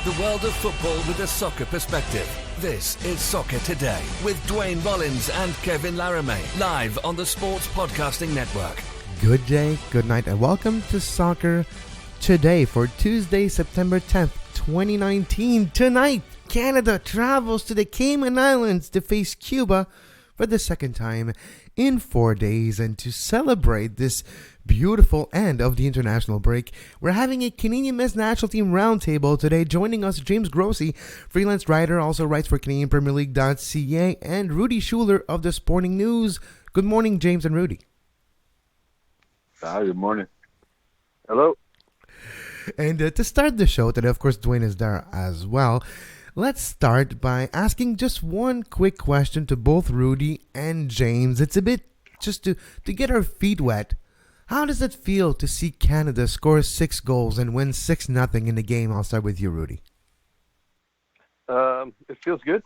The world of football with a soccer perspective. This is Soccer Today with Duane, Rollins and Kevin Laramee. Live on the Sports Podcasting Network. Good day, good night, and welcome to Soccer Today for Tuesday, September 10th, 2019. Tonight, Canada travels to the Cayman Islands to face Cuba for the second time in 4 days. And to celebrate this beautiful end of the international break, we're having a Canadian men's national team roundtable today. Joining us, James Grossi, freelance writer, also writes for Canadian Premier League.ca, and Rudi Schuller of the Sporting News. Good morning, James and Rudi. Good morning. Hello. And to start the show today, of course, Duane is there as well. Let's start by asking just one quick question to both Rudi and James. It's a bit just to get our feet wet. How does it feel to see Canada score 6 goals and win 6-0 in the game? I'll start with you, Rudi. It feels good.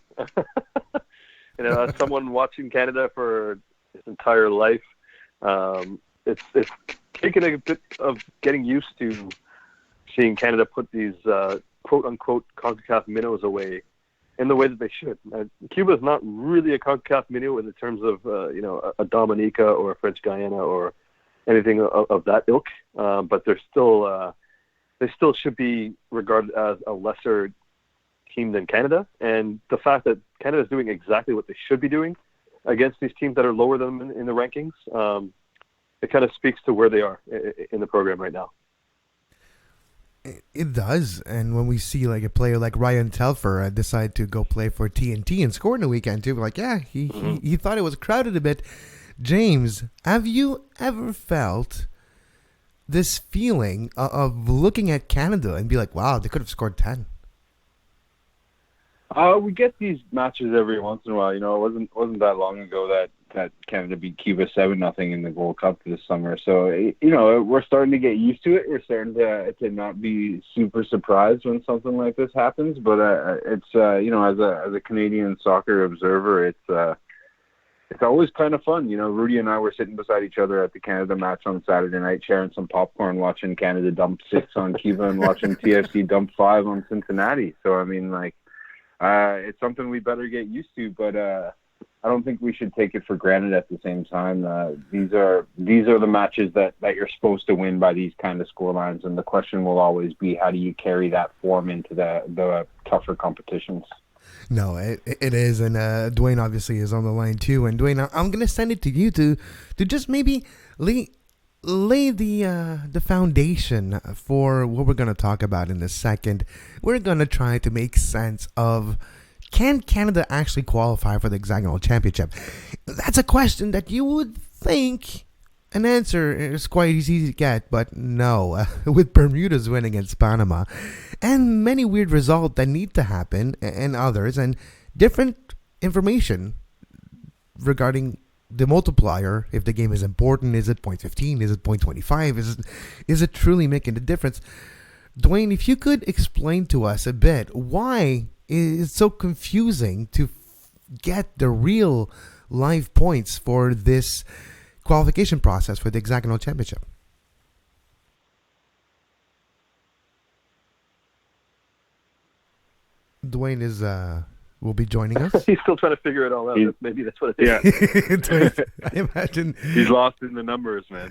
As someone watching Canada for his entire life, it's taken a bit of getting used to seeing Canada put these quote-unquote CONCACAF minnows away in the way that they should. Cuba is not really a CONCACAF minnow in the terms of a Dominica or a French Guyana or anything of that ilk, but they still should be regarded as a lesser team than Canada. And the fact that Canada is doing exactly what they should be doing against these teams that are lower than them in the rankings, it kind of speaks to where they are in the program right now. It does, and when we see like a player like Ryan Telfer decide to go play for TNT and score in the weekend too, we're like, yeah, he thought it was crowded a bit. James, have you ever felt this feeling of looking at Canada and be like, wow, they could have scored 10? We get these matches every once in a while. It wasn't that long ago that Canada beat Cuba 7-0 in the Gold Cup this summer. So, we're starting to get used to it. We're starting to not be super surprised when something like this happens. But it's as a Canadian soccer observer, it's always kind of fun. Rudi and I were sitting beside each other at the Canada match on Saturday night, sharing some popcorn, watching Canada dump 6 on Cuba and watching TFC dump 5 on Cincinnati. So, it's something we better get used to, but I don't think we should take it for granted at the same time. These are the matches that you're supposed to win by these kind of scorelines, and the question will always be, how do you carry that form into the tougher competitions? No, it is, and Duane obviously is on the line too. And Duane, I'm going to send it to you to just maybe lay the foundation for what we're going to talk about in a second. We're going to try to make sense of, can Canada actually qualify for the Hexagonal Championship? That's a question that you would think an answer is quite easy to get, but no. With Bermuda's win against Panama and many weird results that need to happen and others, and different information regarding the multiplier, if the game is important, is it 0.15, is it 0.25, is it truly making the difference? Duane, if you could explain to us a bit why it's so confusing to get the real live points for this qualification process for the Hexagonal Championship. Duane will be joining us. He's still trying to figure it all out. Maybe that's what it is. Yeah. I imagine he's lost in the numbers, man.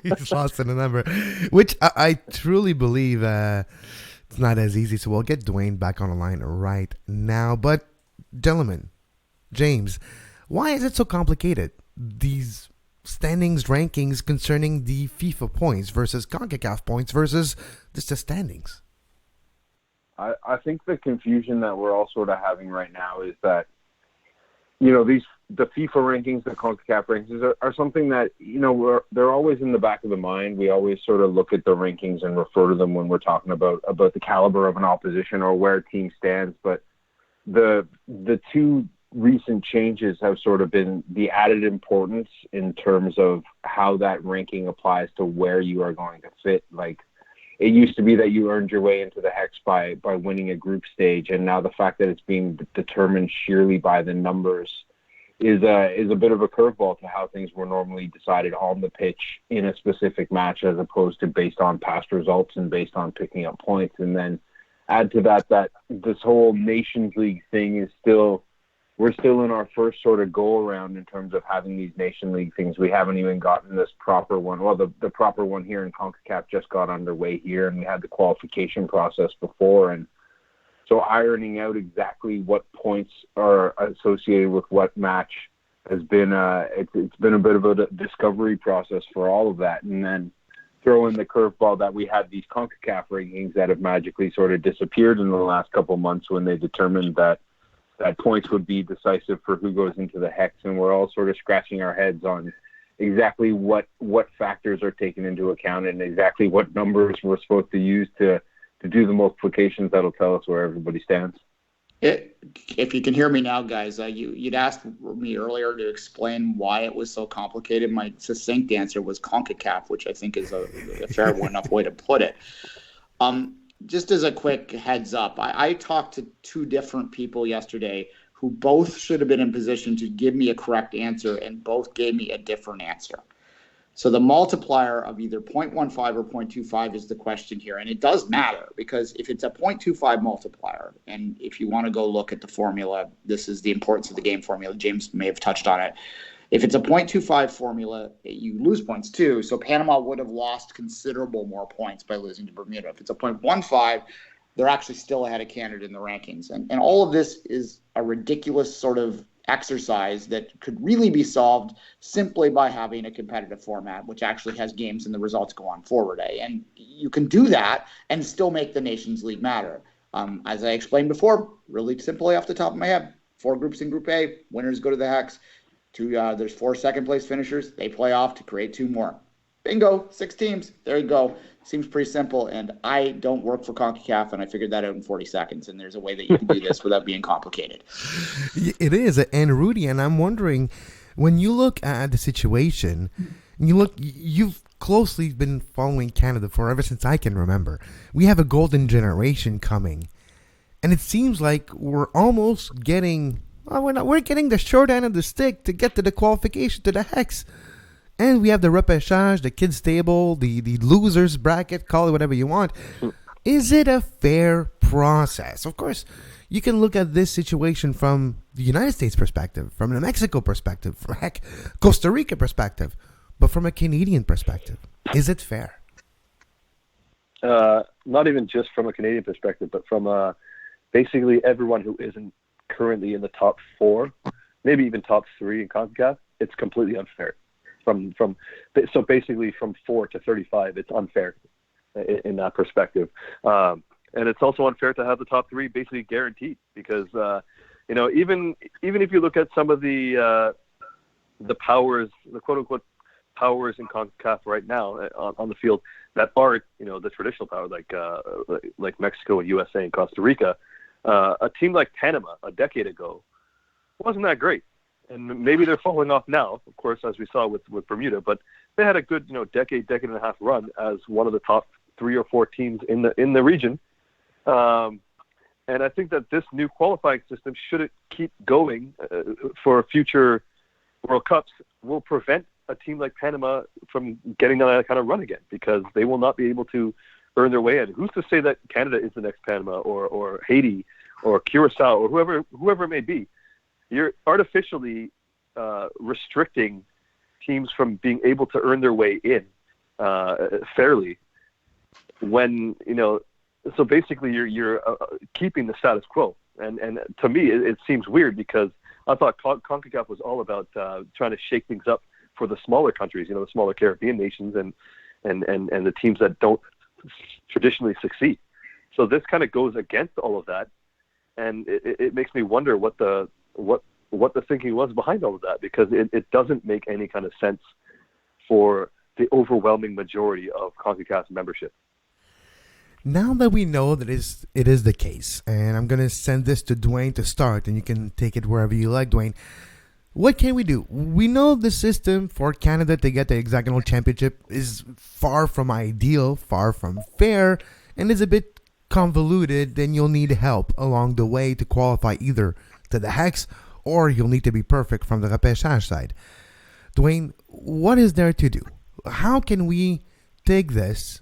He's lost in the number, which I truly believe it's not as easy. So we'll get Duane back on the line right now. But gentlemen, James, why is it so complicated? These standings rankings concerning the FIFA points versus CONCACAF points versus just the standings. I think the confusion that we're all sort of having right now is that, the FIFA rankings, the CONCACAF rankings are something that, they're always in the back of the mind. We always sort of look at the rankings and refer to them when we're talking about the caliber of an opposition or where a team stands. But the two recent changes have sort of been the added importance in terms of how that ranking applies to where you are going to fit. Like, it used to be that you earned your way into the Hex by winning a group stage, and now the fact that it's being determined sheerly by the numbers is a bit of a curveball to how things were normally decided on the pitch in a specific match, as opposed to based on past results and based on picking up points. And then add to that this whole Nations League thing is we're still in our first sort of go around in terms of having these Nation League things. We haven't even gotten this proper one. Well, the proper one here in CONCACAF just got underway here, and we had the qualification process before. And so ironing out exactly what points are associated with what match has been it's been a bit of a discovery process for all of that. And then throw in the curveball that we had these CONCACAF rankings that have magically sort of disappeared in the last couple of months when they determined that points would be decisive for who goes into the hex, and we're all sort of scratching our heads on exactly what factors are taken into account and exactly what numbers we're supposed to use to do the multiplications that'll tell us where everybody stands. If you can hear me now, guys, you'd asked me earlier to explain why it was so complicated. My succinct answer was CONCACAF, which I think is a fair enough way to put it. Just as a quick heads up, I talked to two different people yesterday who both should have been in position to give me a correct answer, and both gave me a different answer. So the multiplier of either 0.15 or 0.25 is the question here. And it does matter, because if it's a 0.25 multiplier, and if you want to go look at the formula, this is the importance of the game formula. James may have touched on it. If it's a 0.25 formula, you lose points too. So Panama would have lost considerable more points by losing to Bermuda. If it's a 0.15, they're actually still ahead of Canada in the rankings. And all of this is a ridiculous sort of exercise that could really be solved simply by having a competitive format, which actually has games and the results go on 4 a day. And you can do that and still make the Nations League matter. As I explained before, really simply off the top of my head, 4 groups in Group A, winners go to the hex. There's 4 second-place finishers. They play off to create 2 more. Bingo, 6 teams. There you go. Seems pretty simple, and I don't work for CONCACAF, and I figured that out in 40 seconds, and there's a way that you can do this without being complicated. It is, and Rudi, and I'm wondering, when you look at the situation, you've closely been following Canada for ever since I can remember. We have a golden generation coming, and it seems like we're almost getting... we're getting the short end of the stick to get to the qualification to the hex. And we have the repêchage, the kids table, the losers bracket, call it whatever you want. Is it a fair process? Of course, you can look at this situation from the United States perspective, from the Mexico perspective, from Costa Rica perspective, but from a Canadian perspective, is it fair? Not even just from a Canadian perspective, but from basically everyone who isn't currently in the top 4, maybe even top 3 in CONCACAF, it's completely unfair. So basically from 4 to 35, it's unfair in that perspective. And it's also unfair to have the top 3 basically guaranteed, because even if you look at some of the powers, the quote unquote powers in CONCACAF right now on the field that are the traditional power like Mexico and USA and Costa Rica. A team like Panama a decade ago wasn't that great, and maybe they're falling off now, of course, as we saw with Bermuda. But they had a good decade and a half run as one of the top 3 or 4 teams in the region. And I think that this new qualifying system, should it keep going for future World Cups, will prevent a team like Panama from getting on that kind of run again, because they will not be able to earn their way in. Who's to say that Canada is the next Panama or Haiti or Curacao or whoever it may be? You're artificially restricting teams from being able to earn their way in fairly. When so basically you're keeping the status quo, and to me it seems weird, because I thought CONCACAF was all about trying to shake things up for the smaller countries, the smaller Caribbean nations and the teams that don't traditionally succeed. So this kind of goes against all of that, and it makes me wonder what the thinking was behind all of that, because it doesn't make any kind of sense for the overwhelming majority of CONCACAF membership. Now that we know that it is the case, and I'm going to send this to Duane to start, and you can take it wherever you like, Duane. What can we do? We know the system for Canada to get the hexagonal championship is far from ideal, far from fair, and is a bit convoluted. Then you'll need help along the way to qualify either to the hex, or you'll need to be perfect from the repêchage side. Duane, what is there to do? How can we take this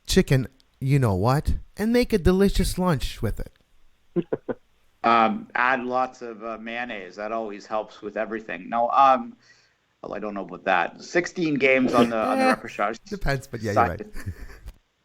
chicken you know what, and make a delicious lunch with it. Add lots of mayonnaise. That always helps with everything. No, well, I don't know about that. 16 games on the repechage. Depends, but yeah, you're right.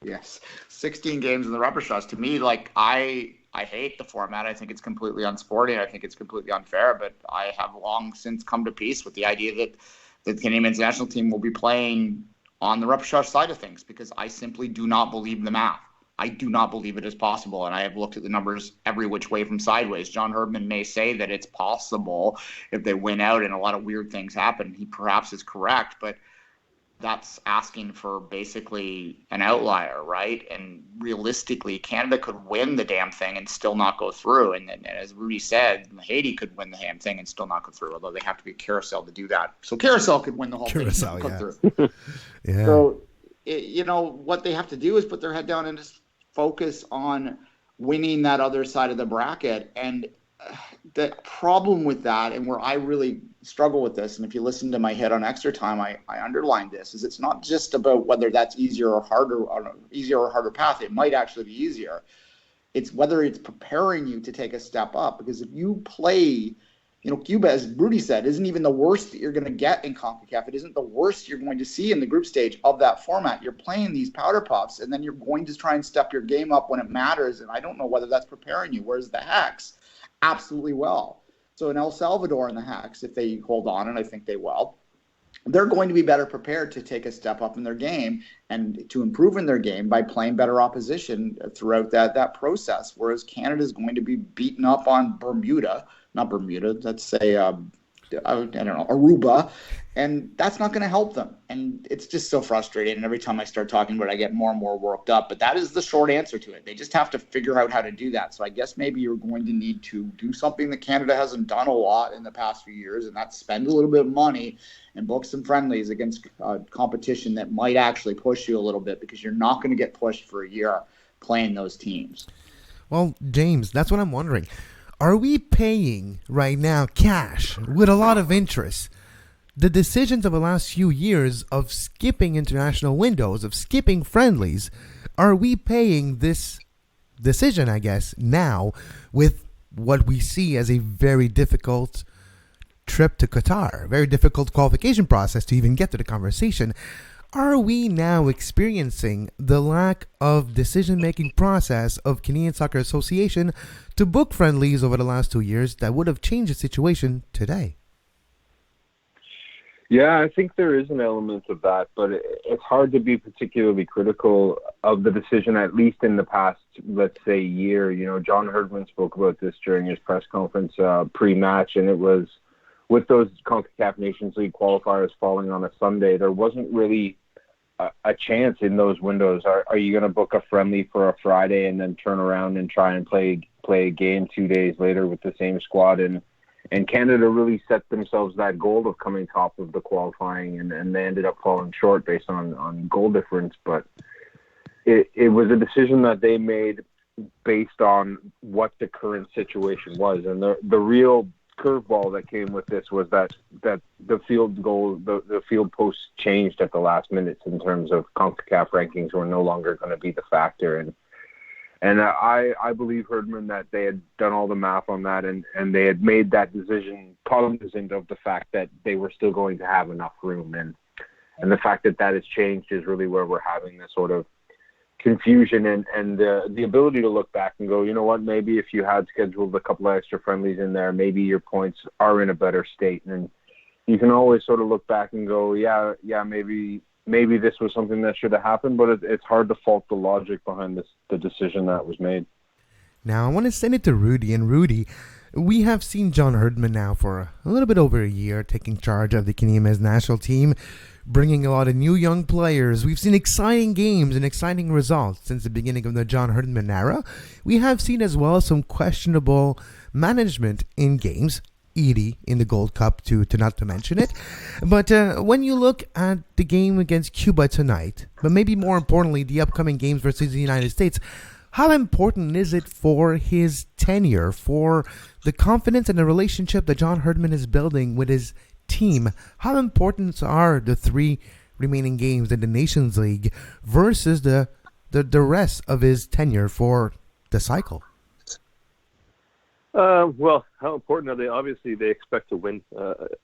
Yes, 16 games in the repechage. To me, like I hate the format. I think it's completely unsporting. I think it's completely unfair. But I have long since come to peace with the idea that the Canadian men's national team will be playing on the repechage side of things, because I simply do not believe the math. I do not believe it is possible, and I have looked at the numbers every which way from sideways. John Herdman may say that it's possible if they win out and a lot of weird things happen. He perhaps is correct, but that's asking for basically an outlier, right? And realistically, Canada could win the damn thing and still not go through. And as Rudi said, Haiti could win the damn thing and still not go through, although they have to be Carousel to do that. So Carousel could win the whole thing and not go through. Yeah. So, what they have to do is put their head down and just focus on winning that other side of the bracket. And the problem with that, and where I really struggle with this, and if you listen to my hit on Extra Time, I underlined this, is it's not just about whether that's easier or harder path. It might actually be easier. It's whether it's preparing you to take a step up. Because if you play, Cuba, as Rudi said, isn't even the worst that you're going to get in CONCACAF. It isn't the worst you're going to see in the group stage of that format. You're playing these powder puffs, and then you're going to try and step your game up when it matters. And I don't know whether that's preparing you. Whereas the Hacks absolutely well. So in El Salvador and the Hacks, if they hold on, and I think they will, they're going to be better prepared to take a step up in their game and to improve in their game by playing better opposition throughout that process. Whereas Canada is going to be beaten up on let's say, I don't know, Aruba, and that's not going to help them. And it's just so frustrating. And every time I start talking about it, I get more and more worked up. But that is the short answer to it. They just have to figure out how to do that. So I guess maybe you're going to need to do something that Canada hasn't done a lot in the past few years, and that's spend a little bit of money and book some friendlies against competition that might actually push you a little bit, because you're not going to get pushed for a year playing those teams. Well, James, that's what I'm wondering. Are we paying right now cash with a lot of interest the decisions of the last few years of skipping international windows, of skipping friendlies? Are we paying this decision, I guess, now with what we see as a very difficult trip to Qatar, very difficult qualification process to even get to the conversation? Are we now experiencing the lack of decision-making process of Canadian Soccer Association to book friendlies over the last 2 years that would have changed the situation today? Yeah, I think there is an element of that, but it's hard to be particularly critical of the decision, at least in the past, let's say, year. John Herdman spoke about this during his press conference pre-match, and it was with those CONCACAF Nations League qualifiers falling on a Sunday, there wasn't really a chance in those windows. Are you going to book a friendly for a Friday and then turn around and try and play a game 2 days later with the same squad? And Canada really set themselves that goal of coming top of the qualifying, and they ended up falling short based on goal difference. But it was a decision that they made based on what the current situation was. And the real curveball that came with this was that the field goal, the field posts changed at the last minute in terms of CONCACAF rankings were no longer going to be the factor. And I believe, Herdman, that they had done all the math on that, and they had made that decision cognizant of the fact that they were still going to have enough room. And the fact that has changed is really where we're having this sort of confusion and the ability to look back and go, you know what, maybe if you had scheduled a couple of extra friendlies in there, maybe your points are in a better state. And you can always sort of look back and go, yeah, maybe this was something that should have happened, but it's hard to fault the logic behind the decision that was made. Now, I want to send it to Rudi. And Rudi, we have seen John Herdman now for a little bit over a year taking charge of the Canadian men's national team, bringing a lot of new young players. We've seen exciting games and exciting results since the beginning of the John Herdman era. We have seen as well some questionable management in games. Edie in the Gold Cup, to not to mention it. But when you look at the game against Cuba tonight, but maybe more importantly, the upcoming games versus the United States, how important is it for his tenure, for the confidence and the relationship that John Herdman is building with his team? How important are the 3 remaining games in the Nations League versus the the rest of his tenure for the cycle? Well, how important are they? Obviously, they expect to win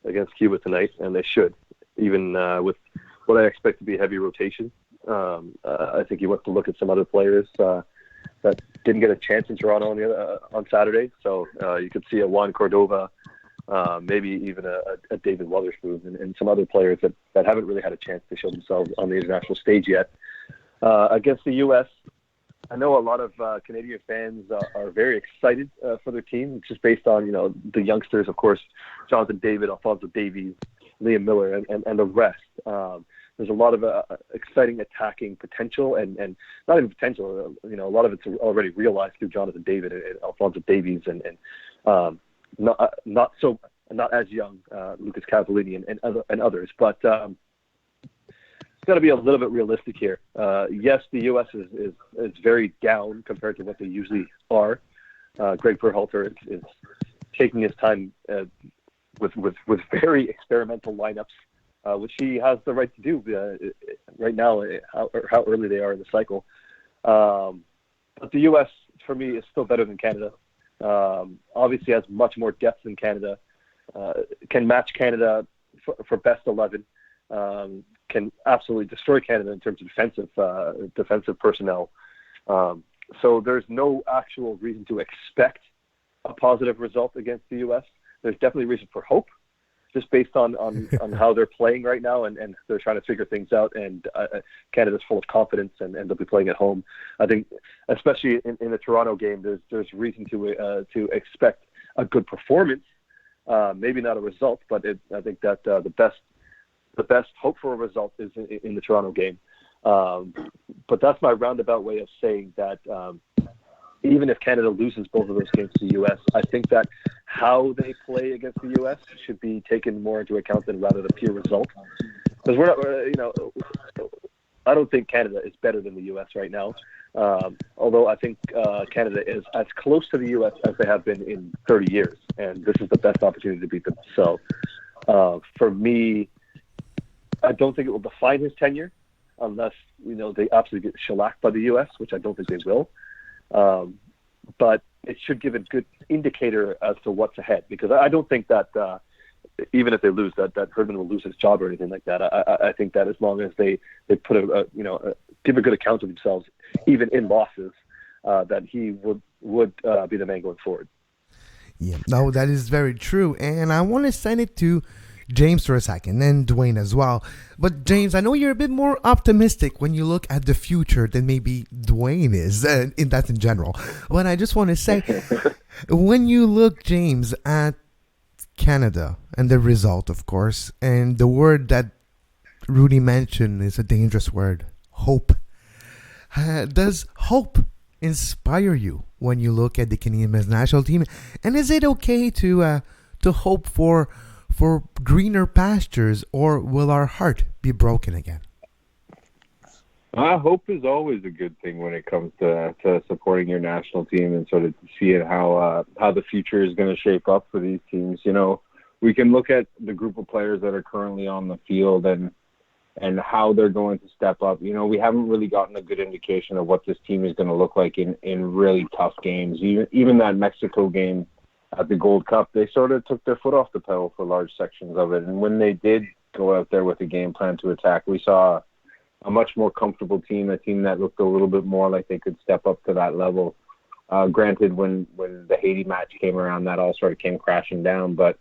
against Cuba tonight, and they should, even with what I expect to be a heavy rotation. I think you want to look at some other players that didn't get a chance in Toronto on Saturday. So you could see a Juan Cordova, maybe even a David Wotherspoon, and some other players that haven't really had a chance to show themselves on the international stage yet. Against the U.S., I know a lot of Canadian fans are very excited for their team, just based on, the youngsters, of course, Jonathan David, Alphonso Davies, Liam Miller, and the rest. There's a lot of exciting attacking potential, and not even potential. A lot of it's already realized through Jonathan David and Alphonso Davies, and not as young Lucas Cavallini and others, but. It's got to be a little bit realistic here. Yes, the U.S. is very down compared to what they usually are. Greg Berhalter is taking his time with very experimental lineups, which he has the right to do right now, how early they are in the cycle. But the U.S., for me, is still better than Canada. Obviously has much more depth than Canada, can match Canada for best 11, can absolutely destroy Canada in terms of defensive personnel. So there's no actual reason to expect a positive result against the U.S. There's definitely reason for hope, just based on how they're playing right now, and they're trying to figure things out. And Canada's full of confidence, and they'll be playing at home. I think, especially in the Toronto game, there's reason to expect a good performance. Maybe not a result, but I think that the best hope for a result is in the Toronto game. But that's my roundabout way of saying that even if Canada loses both of those games to the U.S., I think that how they play against the U.S. should be taken more into account than rather the pure result. Because we're not, I don't think Canada is better than the U.S. right now. Although I think Canada is as close to the U.S. as they have been in 30 years, and this is the best opportunity to beat them. So for me, I don't think it will define his tenure unless, they absolutely get shellacked by the U.S., which I don't think they will. But it should give a good indicator as to what's ahead, because I don't think that even if they lose, that Herdman will lose his job or anything like that. I think that as long as they put give a good account of themselves, even in losses, that he would be the man going forward. Yeah, no, that is very true. And I want to send it to James for a second, and Duane as well. But James, I know you're a bit more optimistic when you look at the future than maybe Duane is, and that's in general. But I just want to say, when you look, James, at Canada and the result, of course, and the word that Rudi mentioned is a dangerous word, hope. Does hope inspire you when you look at the Canadian men's national team? And is it okay to hope for greener pastures, or will our heart be broken again? Hope is always a good thing when it comes to supporting your national team and sort of seeing how the future is going to shape up for these teams. We can look at the group of players that are currently on the field and how they're going to step up. We haven't really gotten a good indication of what this team is going to look like in really tough games. Even that Mexico game at the Gold Cup, they sort of took their foot off the pedal for large sections of it. And when they did go out there with a game plan to attack, we saw a much more comfortable team, a team that looked a little bit more like they could step up to that level. Granted, when the Haiti match came around, that all sort of came crashing down. But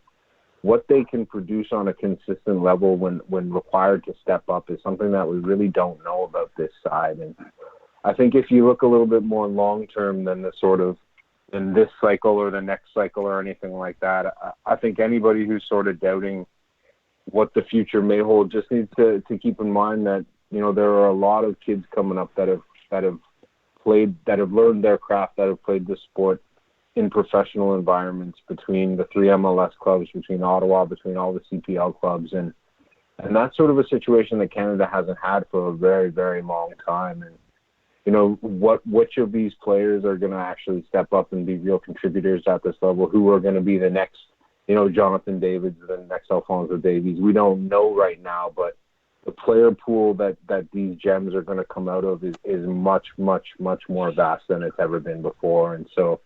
what they can produce on a consistent level when required to step up is something that we really don't know about this side. And I think if you look a little bit more long-term than the sort of in this cycle or the next cycle or anything like that, I think anybody who's sort of doubting what the future may hold just needs to keep in mind that, there are a lot of kids coming up that have learned their craft, that have played the sport in professional environments between the 3 MLS clubs, between Ottawa, between all the CPL clubs. And that's sort of a situation that Canada hasn't had for a very, very long time. And, which of these players are going to actually step up and be real contributors at this level? Who are going to be the next, Jonathan Davids, the next Alphonso Davies? We don't know right now, but player pool that these gems are going to come out of is much, much, much more vast than it's ever been before. And so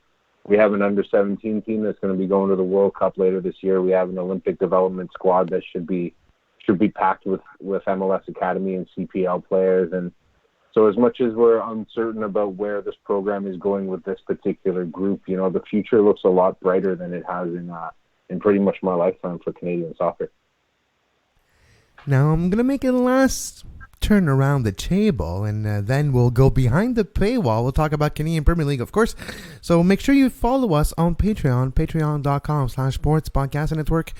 we have an under-17 team that's going to be going to the World Cup later this year. We have an Olympic development squad that should be packed with MLS Academy and CPL players. And so as much as we're uncertain about where this program is going with this particular group, you know, the future looks a lot brighter than it has in pretty much my lifetime for Canadian soccer. Now I'm going to make a last turn around the table, and then we'll go behind the paywall. We'll talk about Canadian Premier League, of course. So make sure you follow us on Patreon, patreon.com/sportspodcast network.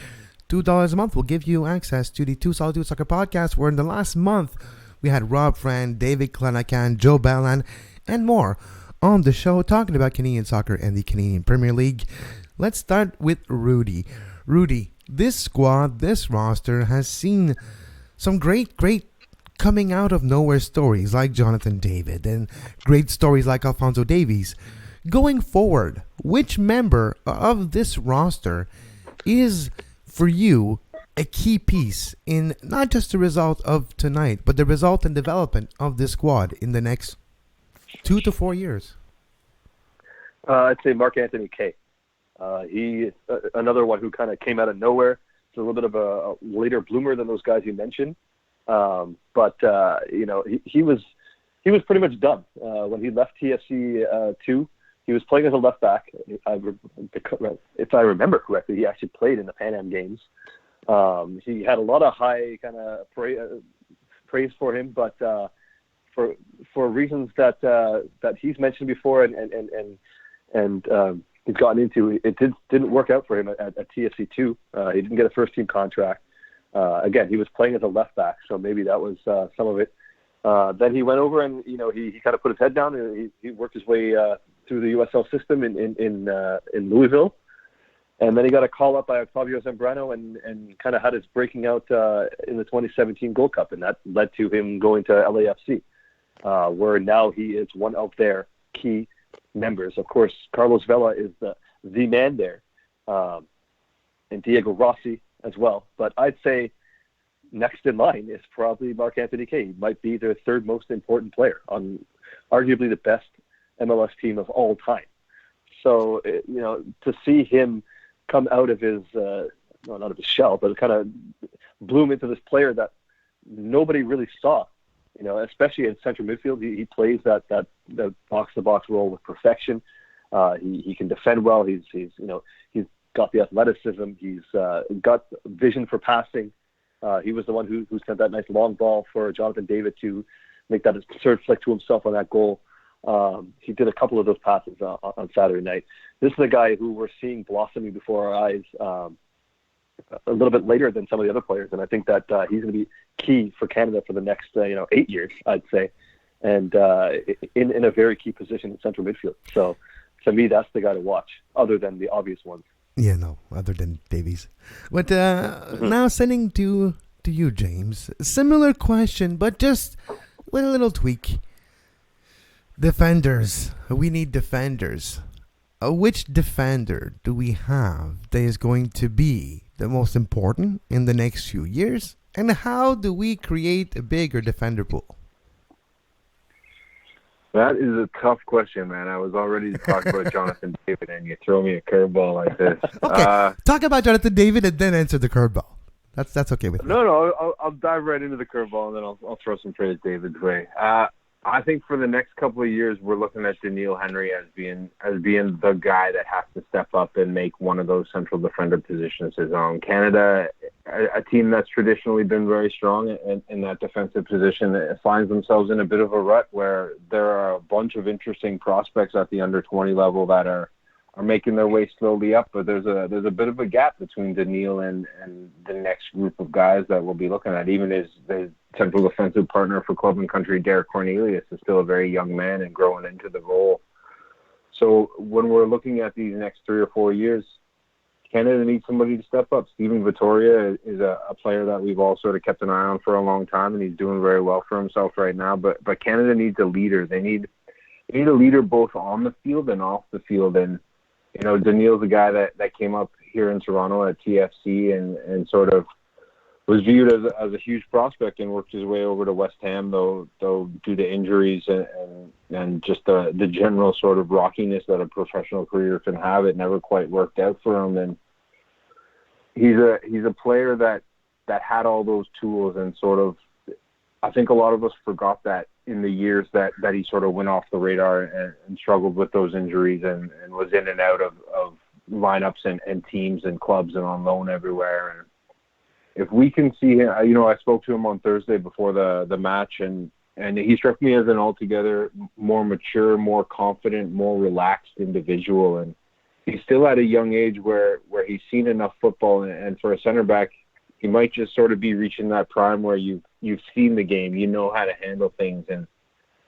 $2 a month will give you access to the Two Solitude Soccer Podcast, where in the last month we had Rob Friend, David Klanakan, Joe Bellan, and more on the show talking about Canadian soccer and the Canadian Premier League. Let's start with Rudy. Rudy, this squad, this roster has seen some great coming out of nowhere stories like Jonathan David and great stories like Alphonso Davies. Going forward, which member of this roster is for you a key piece in not just the result of tonight, but the result and development of this squad in the next 2 to 4 years? I'd say Mark-Anthony Kaye. He another one who kind of came out of nowhere. It's a little bit of a later bloomer than those guys you mentioned. But you know, he was pretty much done when he left TFC 2. He was playing as a left back. If I remember correctly, he actually played in the Pan Am Games. He had a lot of high kind of praise for him, but for reasons that he's mentioned before and he's gotten into, it didn't work out for him at TFC 2. He didn't get a first team contract. Again, he was playing as a left back, so maybe that was some of it. Then he went over and, you know, he kind of put his head down and he worked his way through the USL system in Louisville. And then he got a call up by Octavio Zambrano and kind of had his breaking out in the 2017 Gold Cup, and that led to him going to LAFC, where now he is one of their key members. Of course, Carlos Vela is the man there, and Diego Rossi as well. But I'd say next in line is probably Mark-Anthony Kaye. He might be their third most important player on arguably the best MLS team of all time. So, you know, to see him come out of his, not out of his shell, but kind of bloom into this player that nobody really saw, you know, especially in central midfield. He plays that box-to-box role with perfection. He can defend well. He's got the athleticism. He's got vision for passing. He was the one who sent that nice long ball for Jonathan David to make that absurd flick to himself on that goal. He did a couple of those passes on Saturday night. This is a guy who we're seeing blossoming before our eyes a little bit later than some of the other players, and I think that he's going to be key for Canada for the next 8 years, I'd say, and in a very key position in central midfield. So to me, that's the guy to watch, other than the obvious ones. Yeah, no, other than Davies. But now sending to you, James. Similar question, but just with a little tweak. Defenders. We need defenders. Which defender do we have that is going to be the most important in the next few years? And how do we create a bigger defender pool? That is a tough question, man. I was all ready to talk about Jonathan David, and you throw me a curveball like this. Okay, talk about Jonathan David and then answer the curveball. That's okay with me. No, I'll dive right into the curveball, and then I'll throw some praise David's way. I think for the next couple of years, we're looking at Daniil Henry as being the guy that has to step up and make one of those central defender positions his own. Canada, a team that's traditionally been very strong in that defensive position, finds themselves in a bit of a rut where there are a bunch of interesting prospects at the under-20 level that are making their way slowly up, but there's a bit of a gap between Daniil and the next group of guys that we'll be looking at. Even his central defensive partner for Club and Country, Derek Cornelius, is still a very young man and growing into the role. So when we're looking at these next 3 or 4 years, Canada needs somebody to step up. Steven Vittoria is a player that we've all sort of kept an eye on for a long time, and he's doing very well for himself right now. But Canada needs a leader. They need a leader both on the field and off the field. And you know, Daniil's a guy that came up here in Toronto at TFC and sort of was viewed as a huge prospect and worked his way over to West Ham, though due to injuries and just the general sort of rockiness that a professional career can have, it never quite worked out for him. And he's a player that had all those tools, and sort of, I think a lot of us forgot that in the years that he sort of went off the radar and struggled with those injuries and was in and out of lineups and teams and clubs and on loan everywhere. And if we can see him, I spoke to him on Thursday before the match, and he struck me as an altogether more mature, more confident, more relaxed individual. And he's still at a young age where he's seen enough football, and for a center back, he might just sort of be reaching that prime where you've seen the game, you know how to handle things. And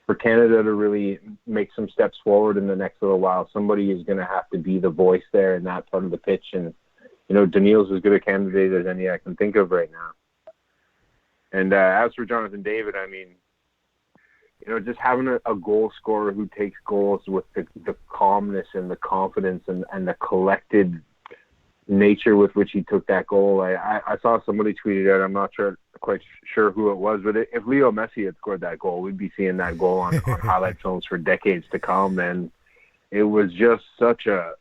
for Canada to really make some steps forward in the next little while, somebody is going to have to be the voice there in that part of the pitch. And Daniil's as good a candidate as any I can think of right now. And as for Jonathan David, I mean, just having a goal scorer who takes goals with the calmness and the confidence and the collected nature with which he took that goal. I saw somebody tweet it out. I'm not quite sure who it was, but if Leo Messi had scored that goal, we'd be seeing that goal on highlight films for decades to come. And it was just such a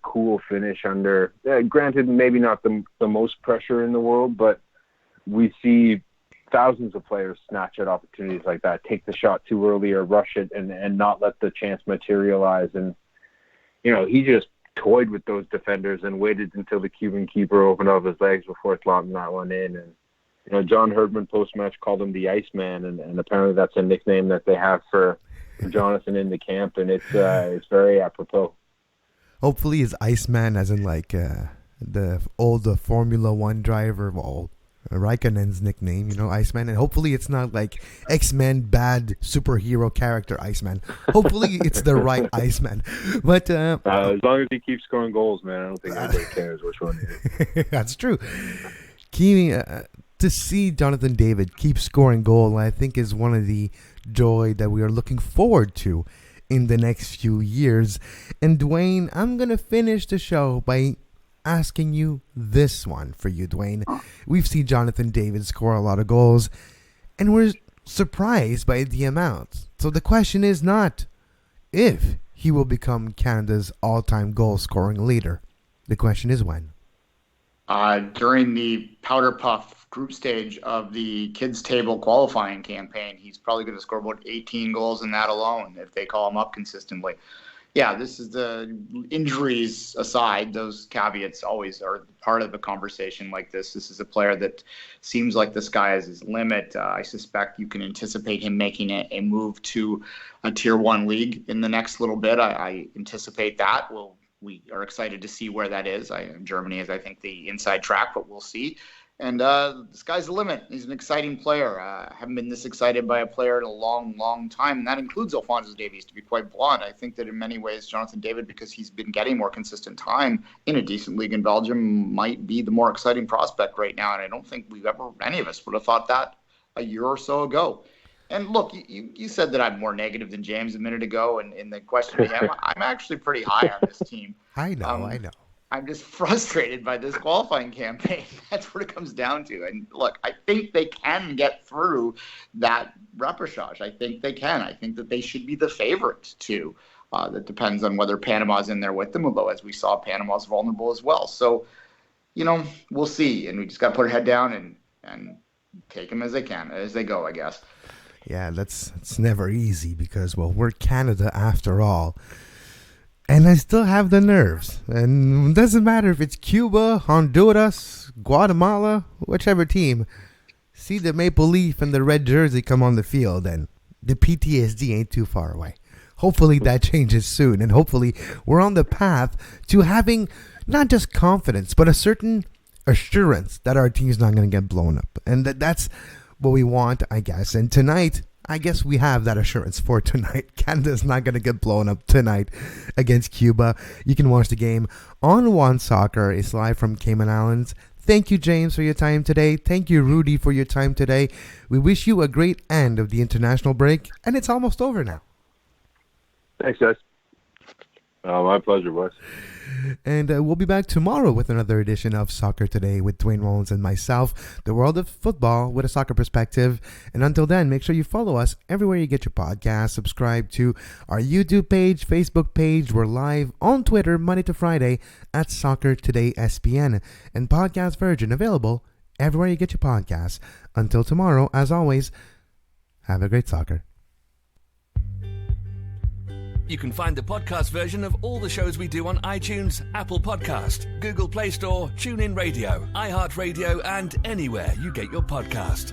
cool finish under, granted, maybe not the most pressure in the world, but we see thousands of players snatch at opportunities like that, take the shot too early or rush it and not let the chance materialize. And, he just toyed with those defenders and waited until the Cuban keeper opened up his legs before slotting that one in. And, John Herdman post-match called him the Iceman, and apparently that's a nickname that they have for Jonathan in the camp, and it's very apropos. Hopefully his Iceman as in like the old Formula One driver, Raikkonen's nickname, Iceman. And hopefully it's not like X-Men bad superhero character Iceman. Hopefully it's the right Iceman. But as long as he keeps scoring goals, man, I don't think anybody cares which one it is. That's true. To see Jonathan David keep scoring goal, I think is one of the joy that we are looking forward to in the next few years. And Duane, I'm going to finish the show by asking you this one for you, Duane. We've seen Jonathan David score a lot of goals, and we're surprised by the amount. So the question is not if he will become Canada's all-time goal-scoring leader. The question is when. During the Powder Puff group stage of the kids table qualifying campaign, he's probably going to score about 18 goals in that alone if they call him up consistently. Yeah, this is the injuries aside, those caveats always are part of a conversation like this. This is a player that seems like the sky is his limit. I suspect you can anticipate him making a move to a Tier 1 league in the next little bit. I anticipate that. We are excited to see where that is. Germany is, I think, the inside track, but we'll see. And the sky's the limit. He's an exciting player. I haven't been this excited by a player in a long, long time, and that includes Alphonso Davies, to be quite blunt. I think that in many ways, Jonathan David, because he's been getting more consistent time in a decent league in Belgium, might be the more exciting prospect right now, and I don't think any of us would have thought that a year or so ago. And look, you said that I'm more negative than James a minute ago, and in the question to him, I'm actually pretty high on this team. I know. I'm just frustrated by this qualifying campaign. That's what it comes down to. And look, I think they can get through that repechage. I think they can. I think that they should be the favorite too. That depends on whether Panama's in there with them, although as we saw, Panama's vulnerable as well. So, we'll see. And we just got to put our head down and take them as they go, I guess. Yeah, it's never easy because, we're Canada after all. And I still have the nerves. And it doesn't matter if it's Cuba, Honduras, Guatemala, whichever team. See the maple leaf and the red jersey come on the field, and the PTSD ain't too far away. Hopefully that changes soon. And hopefully we're on the path to having not just confidence, but a certain assurance that our team's not going to get blown up. And that's what we want, I guess. And tonight, I guess we have that assurance for tonight. Canada's not going to get blown up tonight against Cuba. You can watch the game on One Soccer. It's live from Cayman Islands. Thank you, James, for your time today. Thank you, Rudi, for your time today. We wish you a great end of the international break, and it's almost over now. Thanks, guys. My pleasure, boys. And we'll be back tomorrow with another edition of Soccer Today with Duane Rollins and myself, the world of football with a soccer perspective. And until then, make sure you follow us everywhere you get your podcasts. Subscribe to our YouTube page, Facebook page. We're live on Twitter Monday to Friday at Soccer Today SPN. And podcast version available everywhere you get your podcasts. Until tomorrow, as always, have a great soccer. You can find the podcast version of all the shows we do on iTunes, Apple Podcast, Google Play Store, TuneIn Radio, iHeartRadio, and anywhere you get your podcast.